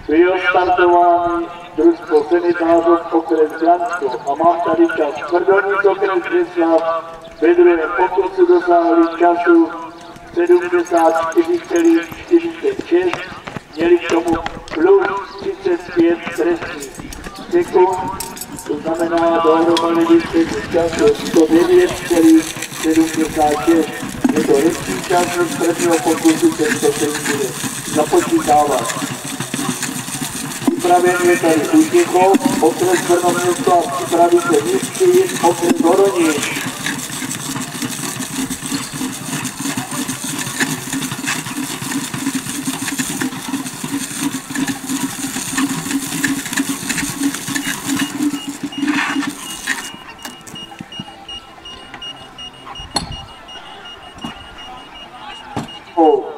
Byl startován družstvo Senitářov okres Žansko a mám tady čas. Tvrdolník okres Břeclav ve druhém pokusu dosáhli času 74,46, měli k tomu plus 35 trestních sekund, to znamená dohromady výsledný čas 109,76. Je to lepší čas z prvního pokusu, tento se bude započítávat. Připraven je tady Útěchov, okres Brno-Město a připraví se Místky, okres Horoní. Oh.